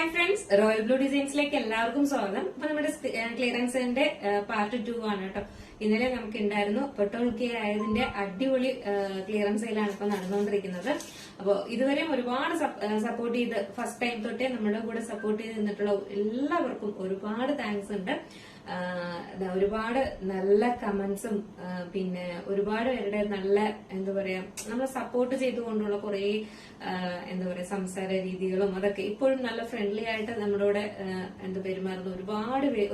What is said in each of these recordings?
Hi friends, royal blue ഡിസൈൻസിലേക്ക് എല്ലാവർക്കും സ്വാഗതം. അപ്പൊ നമ്മുടെ ക്ലിയറൻസിന്റെ പാർട്ട് 2 ആണ് കേട്ടോ. ഇന്നലെ നമുക്ക് ഉണ്ടായിരുന്നു പെട്ടോൾക്കെ ആയതിന്റെ അടിപൊളി ക്ലിയറൻസ് സെയിലാണ് ഇപ്പൊ നടന്നുകൊണ്ടിരിക്കുന്നത്. അപ്പൊ ഇതുവരെയും ഒരുപാട് സപ്പോർട്ട് ചെയ്ത് ഫസ്റ്റ് ടൈം തൊട്ടേ നമ്മുടെ കൂടെ സപ്പോർട്ട് ചെയ്ത് നിന്നിട്ടുള്ള എല്ലാവർക്കും ഒരുപാട് താങ്ക്സ് ഉണ്ട്. ഒരുപാട് നല്ല കമന്റ്സും പിന്നെ ഒരുപാട് പേരുടെ നല്ല എന്താ പറയാ നമ്മളെ സപ്പോർട്ട് ചെയ്തുകൊണ്ടുള്ള കുറെ എന്താ പറയാ സംസാര രീതികളും അതൊക്കെ ഇപ്പോഴും നല്ല ഫ്രണ്ട്ലി ആയിട്ട് നമ്മളോട് എന്താ പെരുമാറുന്ന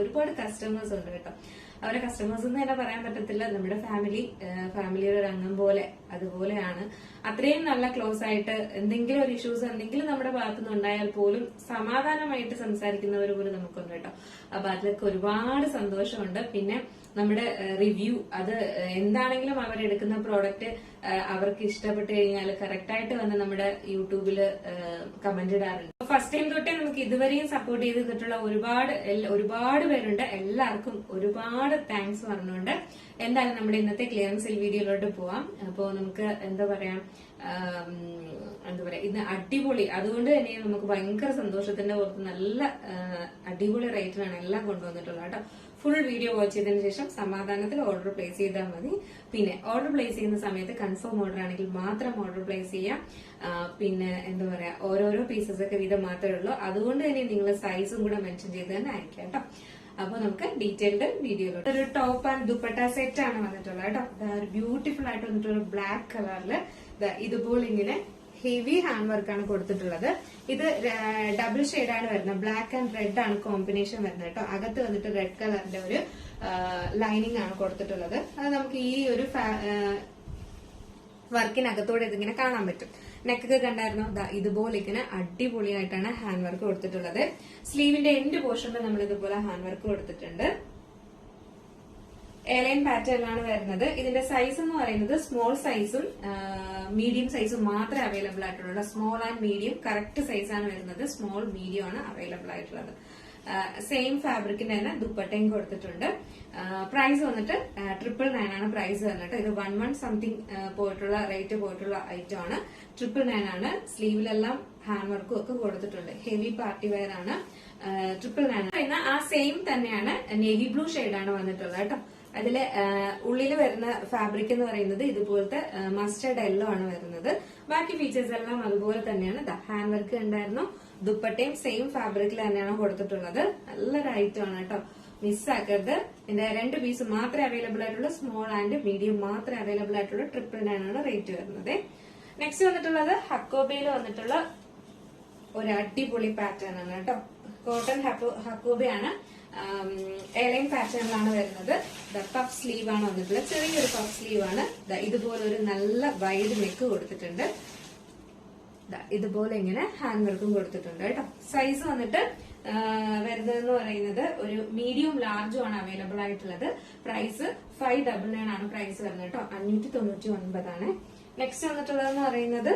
ഒരുപാട് കസ്റ്റമേഴ്സ് ഉണ്ട് കേട്ടോ. അവരെ കസ്റ്റമേഴ്സ് എന്ന് തന്നെ പറയാൻ പറ്റത്തില്ല, നമ്മുടെ ഫാമിലിയുടെ ഒരു അംഗം പോലെ അതുപോലെയാണ്. അത്രയും നല്ല ക്ലോസ് ആയിട്ട് എന്തെങ്കിലും ഒരു ഇഷ്യൂസ് എന്തെങ്കിലും നമ്മുടെ ഭാഗത്തുനിന്ന് ഉണ്ടായാൽ പോലും സമാധാനമായിട്ട് സംസാരിക്കുന്നവർ പോലും നമുക്കുണ്ട് കേട്ടോ. അപ്പൊ അതിലൊക്കെ ഒരുപാട് സന്തോഷമുണ്ട്. പിന്നെ നമ്മുടെ റിവ്യൂ അത് എന്താണെങ്കിലും അവരെടുക്കുന്ന പ്രോഡക്റ്റ് അവർക്ക് ഇഷ്ടപ്പെട്ട് കഴിഞ്ഞാൽ കറക്റ്റ് ആയിട്ട് വന്ന് നമ്മുടെ യൂട്യൂബില് കമന്റ് ഇടാറുണ്ട്. ഫസ്റ്റ് ടൈം തൊട്ടേ നമുക്ക് ഇതുവരെയും സപ്പോർട്ട് ചെയ്തിട്ടുള്ള ഒരുപാട് പേരുണ്ട്. എല്ലാവർക്കും ഒരുപാട് താങ്ക്സ് പറഞ്ഞുകൊണ്ട് എന്തായാലും നമ്മുടെ ഇന്നത്തെ ക്ലിയറൻസ് സെയിൽ വീഡിയോയിലോട്ട് പോവാം. അപ്പോ നമുക്ക് എന്താ പറയാ ഇന്ന് അടിപൊളി, അതുകൊണ്ട് തന്നെ നമുക്ക് ഭയങ്കര സന്തോഷത്തിന്റെ പുറത്ത് നല്ല അടിപൊളി റേറ്റിലാണ് എല്ലാം കൊണ്ടുവന്നിട്ടുള്ളത് കേട്ടോ. ഫുൾ വീഡിയോ വാച്ച് ചെയ്തതിനു ശേഷം സമാധാനത്തിൽ ഓർഡർ പ്ലേസ് ചെയ്താൽ മതി. പിന്നെ ഓർഡർ പ്ലേസ് ചെയ്യുന്ന സമയത്ത് കൺഫേം ഓർഡർ ആണെങ്കിൽ മാത്രം ഓർഡർ പ്ലേസ് ചെയ്യാം. പിന്നെ എന്താ പറയാ ഓരോരോ പീസസ് ഒക്കെ വീതം മാത്രമേ ഉള്ളൂ. അതുകൊണ്ട് തന്നെ നിങ്ങൾ സൈസും കൂടെ മെൻഷൻ ചെയ്ത് തന്നെ അയക്കാം കേട്ടോ. അപ്പൊ നമുക്ക് ഡീറ്റെയിൽഡ് വീഡിയോയിലോട്ട് ഒരു ടോപ്പ് ആൻഡ് ദുപ്പട്ട സെറ്റ് ആണ് വന്നിട്ടുള്ളത് കേട്ടോ. ഒരു ബ്യൂട്ടിഫുൾ ആയിട്ട് വന്നിട്ടുള്ള ബ്ലാക്ക് കളറില് ഇതുപോലെ ഇങ്ങനെ ഹെവി ഹാൻഡ് വർക്ക് ആണ് കൊടുത്തിട്ടുള്ളത്. ഇത് ഡബിൾ ഷെയ്ഡാണ് വരുന്നത്. ബ്ലാക്ക് ആൻഡ് റെഡ് ആണ് കോമ്പിനേഷൻ വരുന്നത് കേട്ടോ. അകത്ത് വന്നിട്ട് റെഡ് കളറിന്റെ ഒരു ലൈനിങ് ആണ് കൊടുത്തിട്ടുള്ളത്. അത് നമുക്ക് ഈ ഒരു വർക്കിനകത്തോടെ ഇതിങ്ങനെ കാണാൻ പറ്റും. നെക്കൊക്കെ കണ്ടായിരുന്നു, ഇതുപോലെ ഇങ്ങനെ അടിപൊളിയായിട്ടാണ് ഹാൻഡ് വർക്ക് കൊടുത്തിട്ടുള്ളത്. സ്ലീവിന്റെ എൻഡ് പോർഷനിൽ നമ്മൾ ഇതുപോലെ ഹാൻഡ് വർക്ക് കൊടുത്തിട്ടുണ്ട്. എലൈൻ പാറ്റേണിലാണ് വരുന്നത്. ഇതിന്റെ സൈസ് എന്ന് പറയുന്നത് സ്മോൾ സൈസും മീഡിയം സൈസും മാത്രമേ അവൈലബിൾ ആയിട്ടുള്ളൂ. സ്മോൾ ആൻഡ് മീഡിയം കറക്റ്റ് സൈസാണ് വരുന്നത്. സ്മോൾ മീഡിയം ആണ് അവൈലബിൾ ആയിട്ടുള്ളത്. സെയിം ഫാബ്രിക്കിന്റെ തന്നെ ദുപ്പട്ടയും കൊടുത്തിട്ടുണ്ട്. പ്രൈസ് വന്നിട്ട് 999 ആണ് പ്രൈസ് വന്നിട്ട്. ഇത് 11 സംതിങ് റേറ്റ് പോയിട്ടുള്ള ഐറ്റം ആണ്. 999 ആണ്. സ്ലീവിലെല്ലാം ഹാൻഡ് വർക്കും ഒക്കെ കൊടുത്തിട്ടുണ്ട്. ഹെവി പാർട്ടി വെയർ ആണ്. 999 ആ സെയിം തന്നെയാണ്. നേവി ബ്ലൂ ഷെയ്ഡാണ് വന്നിട്ടുള്ളത് കേട്ടോ. അതില് ഉള്ളിൽ വരുന്ന ഫാബ്രിക് എന്ന് പറയുന്നത് ഇതുപോലത്തെ മസ്റ്റർഡ് യെല്ലോ ആണ് വരുന്നത്. ബാക്കി ഫീച്ചേഴ്സ് എല്ലാം അതുപോലെ തന്നെയാണ്. ഹാൻഡ് വർക്ക് ഉണ്ടായിരുന്നു. ദുപ്പട്ടയും സെയിം ഫാബ്രിക്കിൽ തന്നെയാണ് കൊടുത്തിട്ടുള്ളത്. നല്ലൊരു ഐറ്റം ആണ് കേട്ടോ, മിസ്സാക്കരുത്. ഇതിന്റെ 2 പീസ് മാത്രമേ അവൈലബിൾ ആയിട്ടുള്ളൂ. സ്മോൾ ആൻഡ് മീഡിയം മാത്രമേ അവൈലബിൾ ആയിട്ടുള്ളൂ. 999 ആണ് റേറ്റ് വരുന്നത്. നെക്സ്റ്റ് വന്നിട്ടുള്ളത് ഹക്കോബയിൽ വന്നിട്ടുള്ള ഒരു അടിപൊളി പാറ്റേൺ ആണ് കേട്ടോ. കോട്ടൺ ഹക്കോബയാണ്. എലൈൻ പാറ്റേണിലാണ് വരുന്നത്. പഫ് സ്ലീവ് ആണ് വന്നിട്ടുള്ളത്. ചെറിയൊരു പഫ് സ്ലീവ് ആണ്. ഇതുപോലെ ഒരു നല്ല വൈഡ് നെക്ക് കൊടുത്തിട്ടുണ്ട്. ഇതുപോലെ ഇങ്ങനെ ഹാൻഡ് വർക്കും കൊടുത്തിട്ടുണ്ട് കേട്ടോ. സൈസ് വന്നിട്ട് വരുന്നതെന്ന് പറയുന്നത് ഒരു മീഡിയം ലാർജും ആണ് അവൈലബിൾ ആയിട്ടുള്ളത്. പ്രൈസ് 599 ആണ് പ്രൈസ് വരുന്നത് കേട്ടോ. 599 ആണ്. നെക്സ്റ്റ് വന്നിട്ടുള്ളതെന്ന് പറയുന്നത്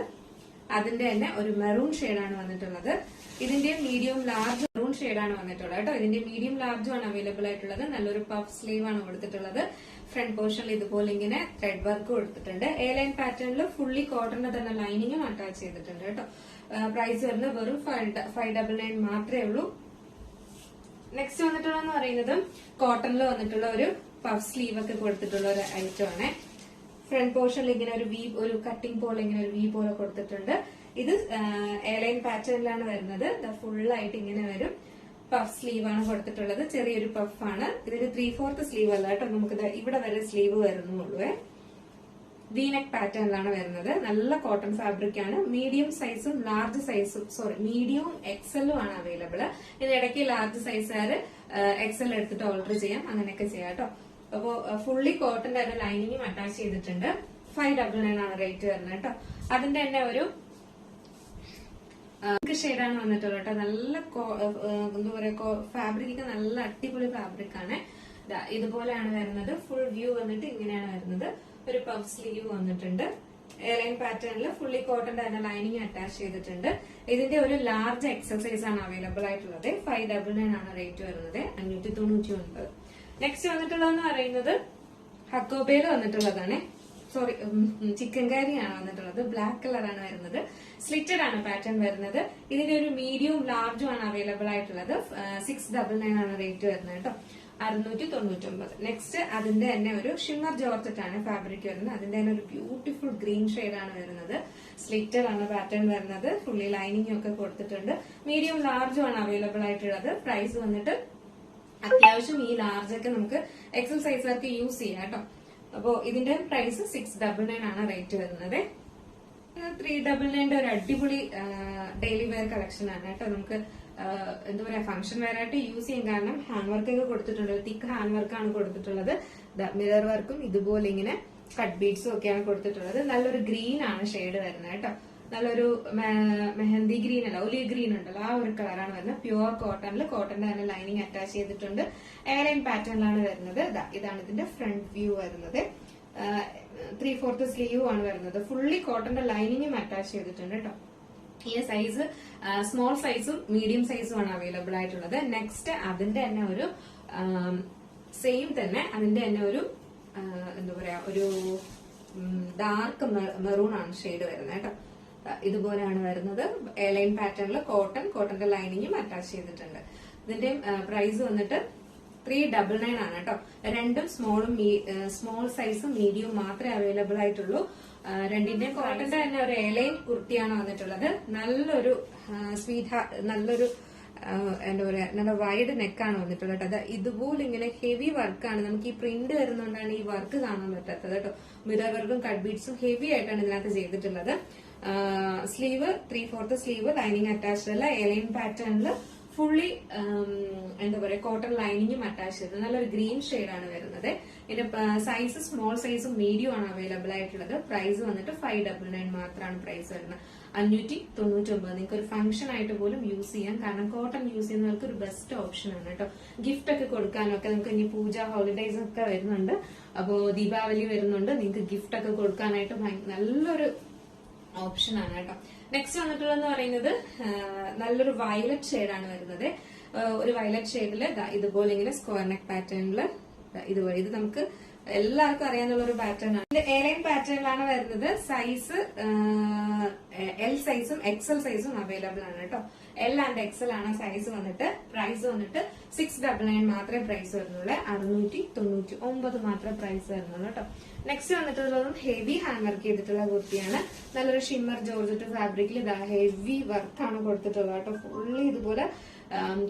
അതിന്റെ തന്നെ ഒരു മെറൂൺ ഷെയ്ഡാണ് വന്നിട്ടുള്ളത്. ഇതിന്റെ മീഡിയം ലാർജ് മെറൂൺ ഷെയ്ഡാണ് വന്നിട്ടുള്ളത് കേട്ടോ. ഇതിന്റെ മീഡിയം ലാർജും ആണ് അവൈലബിൾ ആയിട്ടുള്ളത്. നല്ലൊരു പഫ് സ്ലീവ് ആണ് കൊടുത്തിട്ടുള്ളത്. ഫ്രണ്ട് പോർഷനിൽ ഇതുപോലെ ഇങ്ങനെ ത്രെഡ് വർക്ക് കൊടുത്തിട്ടുണ്ട്. എ ലൈൻ പാറ്റേണിൽ ഫുള്ളി കോട്ടന്റെ തന്നെ ലൈനിങ്ങും അറ്റാച്ച് ചെയ്തിട്ടുണ്ട് കേട്ടോ. പ്രൈസ് വരുന്നത് വെറും 599 മാത്രമേ ഉള്ളൂ. നെക്സ്റ്റ് വന്നിട്ടുള്ളതെന്ന് പറയുന്നത് കോട്ടണിൽ വന്നിട്ടുള്ള ഒരു പഫ് സ്ലീവ് ഒക്കെ കൊടുത്തിട്ടുള്ള ഒരു ഐറ്റം ആണ്. ഫ്രണ്ട് പോർഷനിൽ ഇങ്ങനെ ഒരു കട്ടിംഗ് പോലെ ഇങ്ങനെ ഒരു വി പോലെ കൊടുത്തിട്ടുണ്ട്. ഇത് എയർലൈൻ പാറ്റേണിലാണ് വരുന്നത്. ഫുള്ളായിട്ട് ഇങ്ങനെ വരും. പഫ് സ്ലീവ് ആണ് കൊടുത്തിട്ടുള്ളത്. ചെറിയൊരു പഫ് ആണ്. ഇതൊരു 3/4 സ്ലീവ് അല്ല കേട്ടോ. നമുക്ക് ഇവിടെ വരെ സ്ലീവ് വരുന്നുള്ളൂ. വി നെക്ക് പാറ്റേണിലാണ് വരുന്നത്. നല്ല കോട്ടൺ ഫാബ്രിക് ആണ്. മീഡിയം സൈസും ലാർജ് സൈസും മീഡിയവും എക്സലും ആണ് അവൈലബിൾ. ഇതിനിടയ്ക്ക് ലാർജ് സൈസുകാര് എക്സൽ എടുത്തിട്ട് ഓർഡർ ചെയ്യാം. അങ്ങനെയൊക്കെ ചെയ്യാം കേട്ടോ. അപ്പോ ഫുള്ളി കോട്ടന്റെ തന്നെ ലൈനിങ്ങും അറ്റാച്ച് ചെയ്തിട്ടുണ്ട്. 599 ആണ് റേറ്റ് വരുന്നത് കേട്ടോ. അതിന്റെ തന്നെ ഒരു ഷെയ്ഡാണ് വന്നിട്ടുള്ളത് കേട്ടോ. നല്ല എന്താ പറയാ ഫാബ്രിക് നല്ല അടിപൊളി ഫാബ്രിക് ആണ്. ഇതുപോലെയാണ് വരുന്നത്. ഫുൾ വ്യൂ വന്നിട്ട് ഇങ്ങനെയാണ് വരുന്നത്. ഒരു പഫ് സ്ലീവ് വന്നിട്ടുണ്ട്. എയർലൈൻ പാറ്റേണിൽ ഫുള്ളി കോട്ടന്റെ തന്നെ ലൈനിങ് അറ്റാച്ച് ചെയ്തിട്ടുണ്ട്. ഇതിന്റെ ഒരു ലാർജ് എക്സസൈസ് ആണ് അവൈലബിൾ ആയിട്ടുള്ളത്. 599 ആണ് റേറ്റ് വരുന്നത്. 599. നെക്സ്റ്റ് വന്നിട്ടുള്ളതെന്ന് പറയുന്നത് ഹക്കോബയിൽ വന്നിട്ടുള്ളതാണ്. സോറി ചിക്കൻ കാരിയാണ് വന്നിട്ടുള്ളത്. ബ്ലാക്ക് കളറാണ് വരുന്നത്. സ്ലിറ്റഡ് ആണ് പാറ്റേൺ വരുന്നത്. ഇതിന്റെ ഒരു മീഡിയവും ലാർജും ആണ് അവൈലബിൾ ആയിട്ടുള്ളത്. 699 ആണ് റേറ്റ് വരുന്നത് കേട്ടോ. 699. നെക്സ്റ്റ് അതിന്റെ തന്നെ ഒരു ഷിമ്മർ ജോർജറ്റ് ആണ് ഫാബ്രിക് വരുന്നത്. അതിന്റെ തന്നെ ഒരു ബ്യൂട്ടിഫുൾ ഗ്രീൻ ഷെയ്ഡ് ആണ് വരുന്നത്. സ്ലിറ്റഡ് ആണ് പാറ്റേൺ വരുന്നത്. ഫുള്ളി ലൈനിങ് ഒക്കെ കൊടുത്തിട്ടുണ്ട്. മീഡിയം ലാർജും ആണ് അവൈലബിൾ ആയിട്ടുള്ളത്. പ്രൈസ് വന്നിട്ട് അത്യാവശ്യം ഈ ലാർജ് ഒക്കെ നമുക്ക് എക്സൽ സൈസുകാർക്ക് യൂസ് ചെയ്യാം കേട്ടോ. അപ്പോ ഇതിന്റെ പ്രൈസ് 699 ആണ് റേറ്റ് വരുന്നത്. 399 ഒരു അടിപൊളി ഡെയിലി വെയർ കളക്ഷൻ ആണ് കേട്ടോ. നമുക്ക് എന്താ പറയാ ഫംഗ്ഷൻ വെയർ ആയിട്ട് യൂസ് ചെയ്യാൻ. കാരണം ഹാൻഡ് വർക്ക് ഒക്കെ കൊടുത്തിട്ടുണ്ട്. തിക്ക് ഹാൻഡ് വർക്കാണ് കൊടുത്തിട്ടുള്ളത്. മിറർ വർക്കും ഇതുപോലെ ഇങ്ങനെ കട്ട് ബീഡ്സും ഒക്കെയാണ് കൊടുത്തിട്ടുള്ളത്. നല്ലൊരു ഗ്രീൻ ആണ് ഷെയ്ഡ് വരുന്നത് കേട്ടോ. നല്ലൊരു മെഹന്തി ഗ്രീൻ അല്ല, ഒലിവ് ഗ്രീൻ ഉണ്ടല്ലോ, ആ ഒരു കളറാണ് വരുന്നത്. പ്യുവർ കോട്ടണിൽ കോട്ടന്റെ തന്നെ ലൈനിങ് അറ്റാച്ച് ചെയ്തിട്ടുണ്ട്. എയർലൈൻ പാറ്റേണിലാണ് വരുന്നത്. ഇതാണ് ഇതിന്റെ ഫ്രണ്ട് വ്യൂ വരുന്നത്. 3/4 സ്ലീവ് ആണ് വരുന്നത്. ഫുള്ളി കോട്ടന്റെ ലൈനിങ്ങും അറ്റാച്ച് ചെയ്തിട്ടുണ്ട് കേട്ടോ. ഈ സൈസ് സ്മോൾ സൈസും മീഡിയം സൈസും ആണ് അവൈലബിൾ ആയിട്ടുള്ളത്. നെക്സ്റ്റ് അതിന്റെ തന്നെ ഒരു സെയിം തന്നെ അതിന്റെ തന്നെ ഒരു എന്താ പറയാ ഒരു ഡാർക്ക് മെറൂൺ ആണ് ഷെയ്ഡ് വരുന്നത് കേട്ടോ. ഇതുപോലെയാണ് വരുന്നത്. എയർലൈൻ പാറ്റേണിൽ കോട്ടന്റെ ലൈനിങ്ങും അറ്റാച്ച് ചെയ്തിട്ടുണ്ട്. ഇതിന്റെ പ്രൈസ് വന്നിട്ട് 399 ആണ് കേട്ടോ. രണ്ടും സ്മോൾ സൈസും മീഡിയവും മാത്രമേ അവൈലബിൾ ആയിട്ടുള്ളൂ. രണ്ടിന്റെയും കോട്ടന്റെ തന്നെ ഒരു എയർലൈൻ കുർത്തിയാണ് വന്നിട്ടുള്ളത്. നല്ലൊരു നല്ലൊരു എന്താ പറയാ നല്ല വൈഡ് നെക്കാണ് വന്നിട്ടുള്ളത് കേട്ടോ. ഇതുപോലെ ഇങ്ങനെ ഹെവി വർക്കാണ്. നമുക്ക് ഈ പ്രിന്റ് വരുന്നതുകൊണ്ടാണ് ഈ വർക്ക് കാണാൻ പറ്റാത്തത് കേട്ടോ. മിറർ വർക്കും കട്ട് ബീഡ്സും ഹെവി ആയിട്ടാണ് ഇതിനകത്ത് ചെയ്തിട്ടുള്ളത്. സ്ലീവ് 3/4 സ്ലീവ് ലൈനിങ് അറ്റാച്ച്ഡ് അല്ല. എയർലൈൻ പാറ്റേണിൽ ഫുള്ളി എന്താ പറയാ കോട്ടൺ ലൈനിങ്ങും അറ്റാച്ച് ചെയ്തത്. നല്ലൊരു ഗ്രീൻ ഷെയ്ഡാണ് വരുന്നത്. ഇതിന്റെ സൈസ് സ്മോൾ സൈസും മീഡിയം ആണ് അവൈലബിൾ ആയിട്ടുള്ളത്. പ്രൈസ് വന്നിട്ട് 599 മാത്രമാണ് പ്രൈസ് വരുന്നത്. 599. നിങ്ങൾക്ക് ഒരു ഫംഗ്ഷൻ ആയിട്ട് പോലും യൂസ് ചെയ്യാം. കാരണം കോട്ടൺ യൂസ് ചെയ്യുന്നവർക്ക് ഒരു ബെസ്റ്റ് ഓപ്ഷൻ ആണ് കേട്ടോ. ഗിഫ്റ്റ് ഒക്കെ കൊടുക്കാനും ഒക്കെ നമുക്ക് ഇനി പൂജ ഹോളിഡേസ് ഒക്കെ വരുന്നുണ്ട്. അപ്പോ ദീപാവലി വരുന്നുണ്ട്. നിങ്ങൾക്ക് ഗിഫ്റ്റ് ഒക്കെ കൊടുക്കാനായിട്ട് നല്ലൊരു ഓപ്ഷൻ ആണ് കേട്ടോ. നെക്സ്റ്റ് വന്നിട്ടുള്ളതെന്ന് പറയുന്നത് നല്ലൊരു വയലറ്റ് ഷെയ്ഡാണ് വരുന്നത്. ഒരു വയലറ്റ് ഷെയ്ഡില് ഇതുപോലെ ഇങ്ങനെ സ്ക്വയർ നെക്ക് പാറ്റേണിൽ ഇതുപോലെ ഇത് നമുക്ക് എല്ലാവർക്കും അറിയാനുള്ള ഒരു പാറ്റേൺ ആണ്. എയർലൈൻ പാറ്റേണിലാണ് വരുന്നത്. സൈസ് എൽ സൈസും എക്സൽ സൈസും അവൈലബിൾ ആണ് കേട്ടോ. എൽ ആൻഡ് എക്സൽ ആണ് സൈസ് വന്നിട്ട്. പ്രൈസ് വന്നിട്ട് 699 മാത്രമേ പ്രൈസ് വരുന്നുള്ളൂ. 699 മാത്രമേ പ്രൈസ് വരുന്നുള്ളൂ കേട്ടോ. നെക്സ്റ്റ് വന്നിട്ടുള്ളതും ഹെവി ഹാൻഡ് വർക്ക് ചെയ്തിട്ടുള്ള കുർത്തിയാണ്. നല്ലൊരു ഷിമ്മർ ജോർജറ്റ് ഫാബ്രിക്കിൽ ഇതാ ഹെവി വർക്കാണ് കൊടുത്തിട്ടുള്ളത് കേട്ടോ. ഫുള്ളി ഇതുപോലെ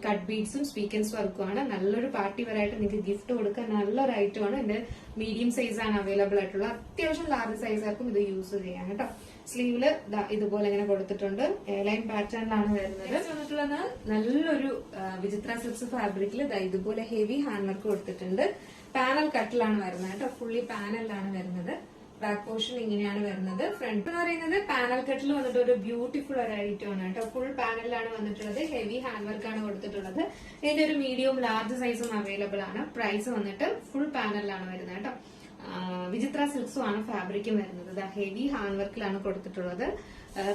കട്ട് ബീഡ്സും സ്വീക്കൻസ് വർക്കും ആണ്. നല്ലൊരു പാർട്ടി വെയറായിട്ട് നിങ്ങൾക്ക് ഗിഫ്റ്റ് കൊടുക്കാൻ നല്ലൊരു ഐറ്റം ആണ്. എന്റെ മീഡിയം സൈസ് ആണ് അവൈലബിൾ ആയിട്ടുള്ള. അത്യാവശ്യം ലാർജ് സൈസാർക്കും ഇത് യൂസ് ചെയ്യാം കേട്ടോ. സ്ലീവില് ഇതുപോലെ ഇങ്ങനെ കൊടുത്തിട്ടുണ്ട്. എയർലൈൻ പാറ്റേണിലാണ് വരുന്നത്. വന്നിട്ടുള്ളത് നല്ലൊരു വിചിത്ര സിൽക്സ് ഫാബ്രിക്കിൽ ഇതുപോലെ ഹെവി ഹാൻഡ് വർക്ക് കൊടുത്തിട്ടുണ്ട്. പാനൽ കട്ടിലാണ് വരുന്നത് കേട്ടോ. ഫുള്ളി പാനലിലാണ് വരുന്നത്. ബാക്ക് പോർഷൻ ഇങ്ങനെയാണ് വരുന്നത്. ഫ്രണ്ട് എന്ന് പറയുന്നത് പാനൽ കട്ടിൽ വന്നിട്ട് ഒരു ബ്യൂട്ടിഫുൾ ഒരു ഐറ്റം ആണ് കേട്ടോ. ഫുൾ പാനലിലാണ് വന്നിട്ടുള്ളത്. ഹെവി ഹാൻഡ് വർക്ക് ആണ് കൊടുത്തിട്ടുള്ളത്. ഇതിന്റെ ഒരു മീഡിയം ലാർജ് സൈസും അവൈലബിൾ ആണ്. പ്രൈസ് വന്നിട്ട് ഫുൾ പാനലിലാണ് വരുന്നത് കേട്ടോ. വിചിത്ര സിൽക്സും ആണ് ഫാബ്രിക്കും വരുന്നത്. ഹെവി ഹാൻഡ് വർക്കിലാണ് കൊടുത്തിട്ടുള്ളത്.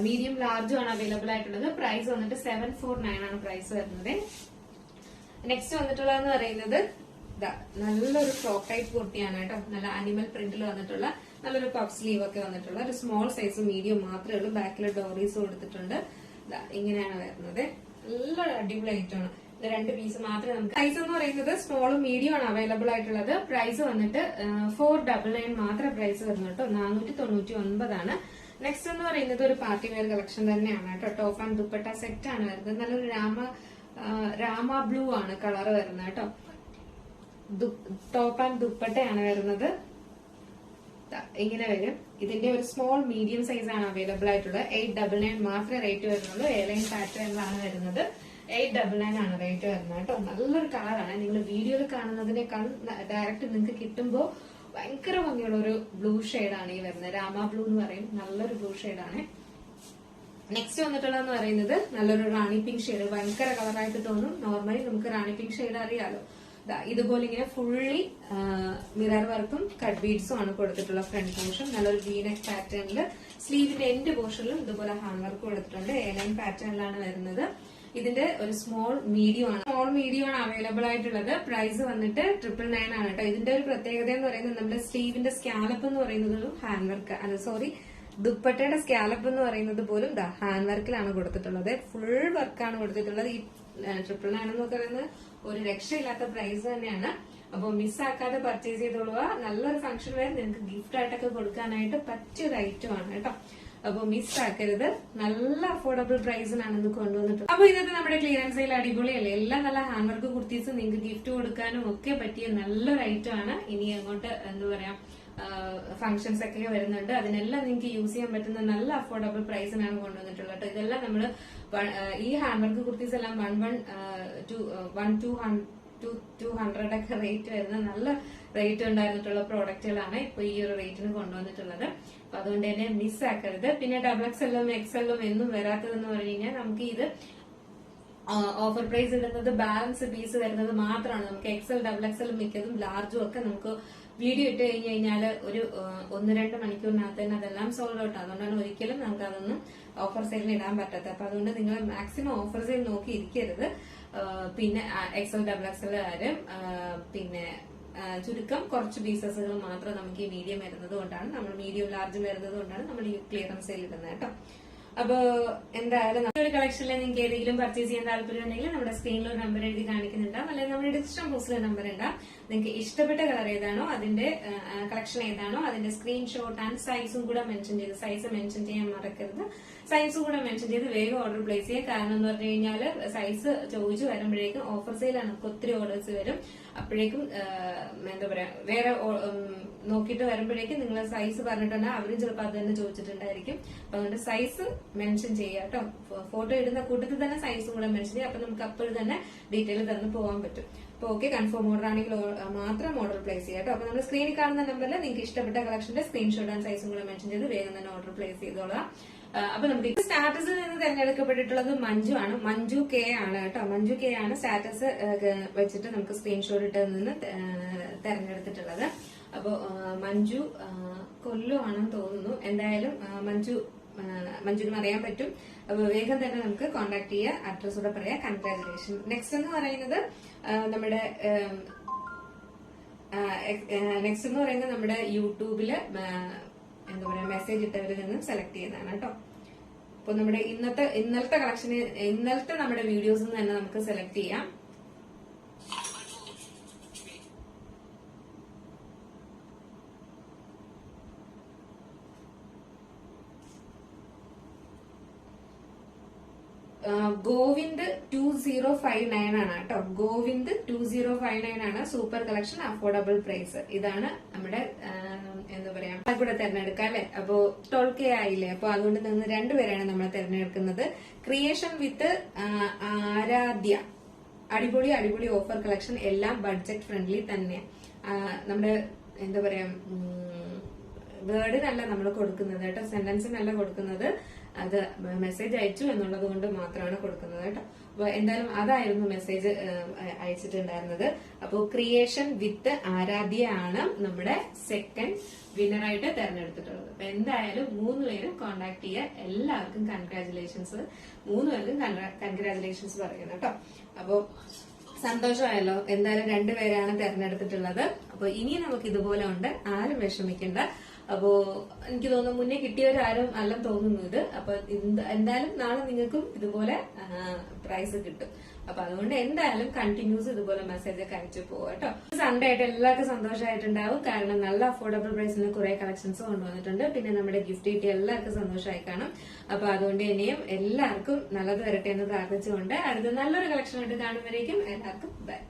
മീഡിയം ലാർജും ആണ് അവൈലബിൾ ആയിട്ടുള്ളത്. പ്രൈസ് വന്നിട്ട് 749 ആണ് പ്രൈസ് വരുന്നത്. നെക്സ്റ്റ് വന്നിട്ടുള്ളതെന്ന് പറയുന്നത് നല്ലൊരു ഫ്രോക്ക് ടൈപ്പ് കുർത്തിയാണ് കേട്ടോ. നല്ല അനിമൽ പ്രിന്റിൽ വന്നിട്ടുള്ള നല്ലൊരു പഫ് സ്ലീവ് ഒക്കെ വന്നിട്ടുള്ള ഒരു സ്മോൾ സൈസ് മീഡിയം മാത്രമേ ഉള്ളൂ. ബാക്കിൽ ഡോറീസ് കൊടുത്തിട്ടുണ്ട്. ഇങ്ങനെയാണ് വരുന്നത്. നല്ലൊരു അടിപൊളി ഐറ്റം ആണ്. ഇത് 2 പീസ് മാത്രമേ നമുക്ക്. സൈസ് എന്ന് പറയുന്നത് സ്മോളും മീഡിയം ആണ് അവൈലബിൾ ആയിട്ടുള്ളത്. പ്രൈസ് വന്നിട്ട് 499 മാത്രമേ പ്രൈസ് വരുന്നു കേട്ടോ. 499 ആണ്. നെക്സ്റ്റ് എന്ന് പറയുന്നത് ഒരു പാർട്ടി വെയർ കളക്ഷൻ തന്നെയാണ് കേട്ടോ. ടോപ്പ് ആൻഡ് ദുപ്പട്ട സെറ്റ് ആണ് വരുന്നത്. നല്ലൊരു രാമ ബ്ലൂ ആണ് കളർ വരുന്നത് കേട്ടോ. ടോപ്പ് ആൻഡ് ദുപ്പട്ടയാണ് വരുന്നത്. ഇങ്ങനെ വരും. ഇതിന്റെ ഒരു സ്മോൾ മീഡിയം സൈസ് ആണ് അവൈലബിൾ ആയിട്ടുള്ളത്. 899 മാത്രമേ റേറ്റ് വരുന്നുള്ളൂ. എയർലൈൻ പാറ്റേണിലാണ് വരുന്നത്. 899 ആണ് റേറ്റ് വരുന്നത് കേട്ടോ. നല്ലൊരു കളറാണ്. നിങ്ങൾ വീഡിയോയിൽ കാണുന്നതിനേക്കാൾ ഡയറക്റ്റ് നിങ്ങൾക്ക് കിട്ടുമ്പോൾ ഭയങ്കര ഭംഗിയുള്ള ഒരു ബ്ലൂ ഷെയ്ഡാണ് ഈ വരുന്നത്. രാമ ബ്ലൂ എന്ന് പറയും. നല്ലൊരു ബ്ലൂ ഷെയ്ഡാണ്. നെക്സ്റ്റ് വന്നിട്ടുള്ളതെന്ന് പറയുന്നത് നല്ലൊരു റാണി പിങ്ക് ഷെയ്ഡ്. ഭയങ്കര കളറായിട്ട് തോന്നും. നോർമലി നമുക്ക് റാണി പിങ്ക് ഷെയ്ഡ് അറിയാലോ. ഇതുപോലെ ഇങ്ങനെ ഫുള്ളി മിറർ വർക്കും കട്ട് ബീഡ്സും ആണ് കൊടുത്തിട്ടുള്ള ഫ്രണ്ട് പോർഷൻ. നല്ലൊരു വീനെക്ക് പാറ്റേണിൽ സ്ലീവിന്റെ എൻഡ് പോർഷനിലും ഇതുപോലെ ഹാൻഡ് വർക്ക് കൊടുത്തിട്ടുണ്ട്. എയർലൈൻ പാറ്റേണിലാണ് വരുന്നത്. ഇതിന്റെ ഒരു സ്മോൾ മീഡിയം ആണ് അവൈലബിൾ ആയിട്ടുള്ളത്. പ്രൈസ് വന്നിട്ട് 999 ആണ് കേട്ടോ. ഇതിന്റെ ഒരു പ്രത്യേകത എന്ന് പറയുന്നത് നമ്മുടെ സ്ലീവിന്റെ സ്കാലപ്പ് എന്ന് പറയുന്നത് ഹാൻഡ് വർക്ക് ദുപ്പട്ടയുടെ സ്കാലപ്പ് എന്ന് പറയുന്നത് പോലും ഹാൻഡ് വർക്കിലാണ് കൊടുത്തിട്ടുള്ളത്. ഫുൾ വർക്കാണ് കൊടുത്തിട്ടുള്ളത്. ഈ 999 എന്ന് പറയുന്നത് ഒരു രക്ഷയില്ലാത്ത പ്രൈസ് തന്നെയാണ്. അപ്പൊ മിസ്സാക്കാതെ പർച്ചേസ് ചെയ്തോളുക. നല്ലൊരു ഫംഗ്ഷൻ വെയർ നിങ്ങൾക്ക് ഗിഫ്റ്റ് ആയിട്ടൊക്കെ കൊടുക്കാനായിട്ട് പറ്റിയൊരു ഐറ്റം ആണ് കേട്ടോ. അപ്പൊ മിസ്സാക്കരുത്. നല്ല അഫോർഡബിൾ പ്രൈസിനാണ് ഇത് കൊണ്ടുവന്നിട്ടുള്ളത്. അപ്പൊ ഇന്നത്തെ നമ്മുടെ ക്ലിയറൻസ് സെയിൽ അടിപൊളിയല്ലേ. എല്ലാം നല്ല ഹാൻഡ് വർക്ക് കുർത്തീസ് നിങ്ങൾക്ക് ഗിഫ്റ്റ് കൊടുക്കാനും ഒക്കെ പറ്റിയ നല്ലൊരു ഐറ്റം ആണ്. ഇനി അങ്ങോട്ട് എന്താ പറയാ ഫംഗ്ഷൻസ് ഒക്കെ വരുന്നുണ്ട്. അതിനെല്ലാം നിങ്ങൾക്ക് യൂസ് ചെയ്യാൻ പറ്റുന്ന നല്ല അഫോർഡബിൾ പ്രൈസിനാണ് കൊണ്ടുവന്നിട്ടുള്ളത്. ഇതെല്ലാം നമ്മള് ഈ ഹാൻഡ് വർക്ക് കുർത്തീസ് എല്ലാം 200 ഒക്കെ റേറ്റ് വരുന്ന നല്ല റേറ്റ് ഉണ്ടായിരുന്നിട്ടുള്ള പ്രോഡക്റ്റുകളാണ് ഇപ്പൊ ഈ ഒരു റേറ്റിന് കൊണ്ടുവന്നിട്ടുള്ളത്. അപ്പൊ അതുകൊണ്ട് തന്നെ മിസ്സാക്കരുത്. പിന്നെ XXL XL എന്നും വരാത്തതെന്ന് പറഞ്ഞു കഴിഞ്ഞാൽ നമുക്ക് ഇത് ഓഫർ പ്രൈസ് ഇടുന്നത് ബാലൻസ് പീസ് വരുന്നത് മാത്രമാണ്. നമുക്ക് XL XXL മിക്കതും ലാർജും ഒക്കെ നമുക്ക് വീഡിയോ ഇട്ട് കഴിഞ്ഞു കഴിഞ്ഞാൽ ഒരു 1-2 മണിക്കൂറിനകത്ത് തന്നെ അതെല്ലാം സോൾഡ് ഔട്ട്. അതുകൊണ്ടാണ് ഒരിക്കലും നമുക്ക് അതൊന്നും ഓഫർ സെയിലിന് ഇടാൻ പറ്റാത്തത്. അപ്പൊ അതുകൊണ്ട് നിങ്ങൾ മാക്സിമം ഓഫർ സെയിൽ നോക്കി ഇരിക്കരുത്. പിന്നെ XL XXL ആരും പിന്നെ ചുരുക്കം കുറച്ച് പീസസുകൾ മാത്രം നമുക്ക് ഈ മീഡിയം വരുന്നത് കൊണ്ടാണ്, നമ്മൾ മീഡിയം ലാർജ് വരുന്നത് കൊണ്ടാണ് നമ്മൾ ഈ ക്ലിയറൻസ് സെയിൽ ഇടുന്നത് കേട്ടോ. അപ്പൊ എന്തായാലും ഒരു കളക്ഷനിൽ നിങ്ങൾക്ക് ഏതെങ്കിലും പർച്ചേസ് ചെയ്യാൻ താല്പര്യം ഉണ്ടെങ്കിൽ നമ്മുടെ സ്ക്രീനിൽ ഒരു നമ്പർ എഴുതി കാണിക്കുന്നുണ്ടാവും, അല്ലെങ്കിൽ നമ്മുടെ ഡിസ്ക്രിപ്ഷൻ ബോക്സിൽ നമ്പർ ഉണ്ടാവും. നിങ്ങൾക്ക് ഇഷ്ടപ്പെട്ട കളർ ഏതാണോ അതിന്റെ കളക്ഷൻ ഏതാണോ അതിന്റെ സ്ക്രീൻഷോട്ട് ആൻഡ് സൈസും കൂടെ മെൻഷൻ ചെയ്ത്, സൈസ് മെൻഷൻ ചെയ്യാൻ മറക്കരുത്. സൈസും കൂടെ മെൻഷൻ ചെയ്ത് വേഗം ഓർഡർ പ്ലേസ് ചെയ്യുക. കാരണം എന്ന് പറഞ്ഞു കഴിഞ്ഞാൽ സൈസ് ചോദിച്ചു വരുമ്പോഴേക്കും ഓഫർ സെയിലാണ്, നമുക്ക് ഒത്തിരി ഓർഡേഴ്സ് വരും. അപ്പോഴേക്കും എന്താ പറയാ വേറെ നോക്കിയിട്ട് വരുമ്പോഴേക്കും നിങ്ങൾ സൈസ് പറഞ്ഞിട്ടുണ്ടെങ്കിൽ അവരും ചിലപ്പോൾ അത് തന്നെ ചോദിച്ചിട്ടുണ്ടായിരിക്കും. അപ്പൊ അതുകൊണ്ട് സൈസ് മെൻഷൻ ചെയ്യുക കേട്ടോ. ഫോട്ടോ ഇടുന്ന കൂട്ടത്തിൽ തന്നെ സൈസും കൂടെ മെൻഷൻ ചെയ്യുക. അപ്പൊ നമുക്ക് അപ്പോൾ തന്നെ ഡീറ്റെയിൽ തന്ന് പോകാൻ പറ്റും. അപ്പൊ ഓക്കെ, കൺഫേം ഓർഡർ ആണെങ്കിൽ മാത്രം ഓർഡർ പ്ലേസ് ചെയ്യാം കേട്ടോ. അപ്പൊ നമ്മൾ സ്ക്രീനിൽ കാണുന്ന നമ്പറിൽ നിങ്ങൾക്ക് ഇഷ്ടപ്പെട്ട കളക്ഷന്റെ സ്ക്രീൻഷോട്ട് ആൻഡ് സൈസും കൂടെ മെൻഷൻ ചെയ്ത് വേഗം തന്നെ ഓർഡർ പ്ലേസ് ചെയ്തോളാം. അപ്പൊ നമുക്ക് സ്റ്റാറ്റസിൽ നിന്ന് തിരഞ്ഞെടുക്കപ്പെട്ടിട്ടുള്ളത് മഞ്ജു ആണ്. മഞ്ജു കെ ആണ് കേട്ടോ. മഞ്ജു കെ ആണ് സ്റ്റാറ്റസ് വെച്ചിട്ട് നമുക്ക് സ്ക്രീൻഷോട്ട് ഇട്ടതിൽ നിന്ന് തെരഞ്ഞെടുത്തിട്ടുള്ളത്. അപ്പൊ മഞ്ജു കൊല്ലമാണെന്ന് തോന്നുന്നു. എന്തായാലും മഞ്ജുവിന് അറിയാൻ പറ്റും. അപ്പൊ വേഗം തന്നെ നമുക്ക് കോൺടാക്ട് ചെയ്യുക. അഡ്രസ് കൂടെ പറയാം. കൺഗ്രാജുലേഷൻ. നെക്സ്റ്റ് എന്ന് പറയുന്നത് നമ്മുടെ യൂട്യൂബില് എന്താ പറയാ മെസ്സേജ് ഇട്ടവരിൽ നിന്ന് സെലക്ട് ചെയ്തതാണ് കേട്ടോ. അപ്പൊ നമ്മുടെ ഇന്നലത്തെ കളക്ഷന് ഇന്നലത്തെ നമ്മുടെ വീഡിയോസിൽ നിന്ന് തന്നെ നമുക്ക് സെലക്ട് ചെയ്യാം. ഗോവിന്ദ് 2059 ആണ് കേട്ടോ. ഗോവിന്ദ് 2059 ആണ്. Super collection, affordable price. ഇതാണ് നമ്മുടെ എന്താ പറയാ കൂടെ തെരഞ്ഞെടുക്കാം അല്ലെ. അപ്പോ 12K ആയില്ലേ. അപ്പൊ അതുകൊണ്ട് നിന്ന് രണ്ടുപേരാണ് നമ്മൾ തെരഞ്ഞെടുക്കുന്നത്. ക്രിയേഷൻ വിത്ത് ആരാധ്യ. അടിപൊളി ഓഫർ കളക്ഷൻ. എല്ലാം ബഡ്ജറ്റ് ഫ്രണ്ട്ലി തന്നെ. നമ്മുടെ എന്താ പറയാ വേർഡിനല്ല നമ്മൾ കൊടുക്കുന്നത് കേട്ടോ, സെന്റൻസിനല്ല കൊടുക്കുന്നത്. അത് മെസ്സേജ് അയച്ചു എന്നുള്ളത് കൊണ്ട് മാത്രമാണ് കൊടുക്കുന്നത് കേട്ടോ. അപ്പൊ എന്തായാലും അതായിരുന്നു മെസ്സേജ് അയച്ചിട്ടുണ്ടായിരുന്നത്. അപ്പോൾ ക്രിയേഷൻ വിത്ത് ആരാധ്യ ആണ് നമ്മുടെ സെക്കൻഡ് വിന്നറായിട്ട് തെരഞ്ഞെടുത്തിട്ടുള്ളത്. അപ്പൊ എന്തായാലും 3 പേരും കോൺടാക്ട് ചെയ്യുക. എല്ലാവർക്കും കൺഗ്രാചുലേഷൻസ്. 3 പേർക്കും കൺഗ്രാചുലേഷൻസ് പറയുന്നു കേട്ടോ. അപ്പൊ സന്തോഷമായല്ലോ. എന്തായാലും 2 പേരാണ് തെരഞ്ഞെടുത്തിട്ടുള്ളത്. അപ്പൊ ഇനി നമുക്ക് ഇതുപോലെ ഉണ്ട്, ആരും വിഷമിക്കണ്ട. അപ്പോ എനിക്ക് തോന്നുന്നു മുന്നേ കിട്ടിയവരാരും അല്ലെന്ന് തോന്നുന്നു ഇത്. അപ്പൊ എന്തായാലും നാളെ നിങ്ങൾക്കും ഇതുപോലെ പ്രൈസ് കിട്ടും. അപ്പൊ അതുകൊണ്ട് എന്തായാലും കണ്ടിന്യൂസ് ഇതുപോലെ മെസ്സേജ് ഒക്കെ അയച്ചു പോവാ കേട്ടോ. സൺഡേ ആയിട്ട് എല്ലാവർക്കും സന്തോഷമായിട്ടുണ്ടാവും. കാരണം നല്ല അഫോർഡബിൾ പ്രൈസിന് കുറെ കളക്ഷൻസ് കൊണ്ടുവന്നിട്ടുണ്ട്. പിന്നെ നമ്മുടെ ഗിഫ്റ്റ് കിട്ടിയ എല്ലാവർക്കും സന്തോഷമായി കാണും. അപ്പൊ അതുകൊണ്ട് തന്നെയും എല്ലാവർക്കും നല്ലത് വരട്ടെ എന്ന് പ്രാർത്ഥിച്ചുകൊണ്ട് അടുത്ത നല്ലൊരു കളക്ഷൻ ആയിട്ട് കാണുമ്പോഴേക്കും എല്ലാവർക്കും ബൈ.